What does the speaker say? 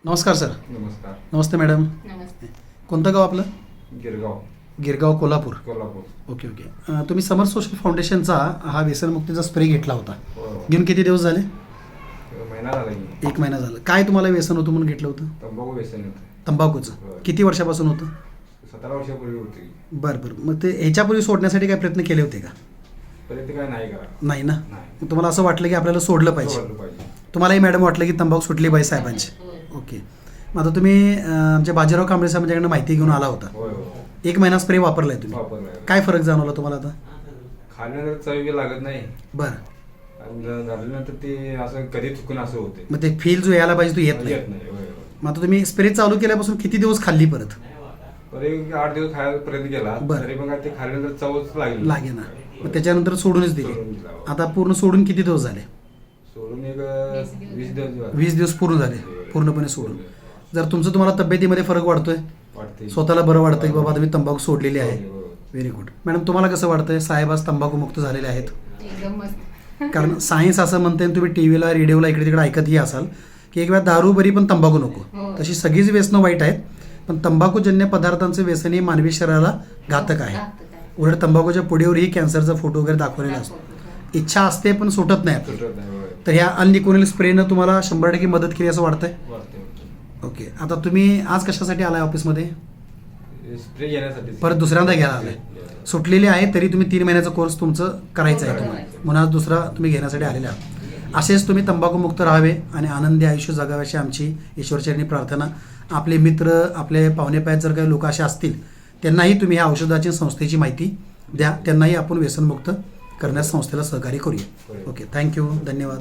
नमस्कार सर. नमस्कार. नमस्ते मॅडम. नमस्ते. कोणतं गाव आपलं? गिरगाव. गिरगाव, कोल्हापूर. कोल्हापूर. Okay okay. तुम्ही समर सोशल फाउंडेशनचा हा व्यसनमुक्तीचा स्प्रे घेतला होता. हो. घेऊन किती दिवस झाले? महिना झाला की. 1 महिना झाला. काय तुम्हाला व्यसन होतं म्हणून घेतलं होतं? तंबाखू व्यसन होतं. तंबाखूचं. होय. किती वर्षापासून होतं? 17 वर्षापूर्वी होती. बरं बरं. मग ते ह्याच्यापूर्वी सोडण्यासाठी काय प्रयत्न केले होते का? पर्यंत काय नाही करा. नाही ना. नाही. मग तुम्हाला असं वाटलं की आपल्याला सोडलं पाहिजे. सोडलं पाहिजे. तुम्हालाही मॅडम वाटलं की तंबाखू सुटली पाहिजे साहेबांची. ओके. मग आता तुम्ही आमच्या बाजीराव कांबळे साहेब माझ्याकडे माहिती घेऊन आला होता. होय हो. 1 महिना स्प्रे वापरलाय तुम्ही. वापरलाय. काय फरक जाणवला तुम्हाला आता? खाल्यानंतर चवी लागत नाही बरं. आणि झाल्यानंतर ते असं कधी चुकून असं होते. मग ते फील जो यायला पाहिजे तो येत नाही. येत नाही. होय हो. मग आता तुम्ही स्प्रे चालू केल्यापासून किती दिवस खाल्ली परत? तरी 8 दिवस खायला प्रयत्न केला. बरं. तरी मग ते खाल्यानंतर चवच लागली. लागे ना. मग त्याच्यानंतर सोडूनच दिली. सोडून दिला. आता पूर्ण सोडून किती दिवस झाले? सोडून एक 20 दिवस 20 दिवस पूर्ण झाले पूर्णपणे सोडून. जर तुमचं तुम्हाला तब्येतीमध्ये फरक वाढतोय, वाटते. स्वतःला बरं वाटतंय की बाबा तुम्ही तंबाखू सोडलेली आहे. हो. Very good. मॅडम तुम्हाला कसं वाटतंय? साहेब आज तंबाखू मुक्त झालेले आहेत. एकदम मस्त. कारण सायन्स असं म्हणते आणि तुम्ही टी व्हीला रेडिओला इकडे तिकडे ऐकतही असाल की एक वेळा दारू बरी पण तंबाखू नको. हो. तशी सगळीच व्यसनं वाईट आहेत, पण तंबाखूजन्य पदार्थांचं व्यसन हे मानवी शरीराला घातक आहे. उलट तंबाखूच्या पुढीवरही कॅन्सरचा फोटो वगैरे दाखवलेला असतो. इच्छा असते पण सुटत नाही आपली. सुटत नाही. होय. तर ह्या अनलिकोनिल स्प्रेनं तुम्हाला 100% मदत केली असं वाटतंय? वाटते. ओके. आता तुम्ही आज कशासाठी आलाय ऑफिसमध्ये? स्प्रे घेण्यासाठी. परत दुसऱ्यांदा घ्यायला आलाय. सुटलेली आहे तरी तुम्ही 3 महिन्याचा कोर्स तुमचं करायचं आहे तुम्हाला, म्हणून आज दुसरा तुम्ही घेण्यासाठी आलेले आहात. असेच तुम्ही तंबाखूमुक्त राहावे आणि आनंदी आयुष्य जगावे अशी आमची ईश्वरचरणी प्रार्थना. आपले मित्र, आपले पाहुणे पायत जर काही लोक असे असतील त्यांनाही तुम्ही ह्या औषधाची संस्थेची माहिती द्या. त्यांनाही आपण व्यसनमुक्त करण्यास संस्थेला सहकार्य करूया. ओके. थँक्यू. धन्यवाद.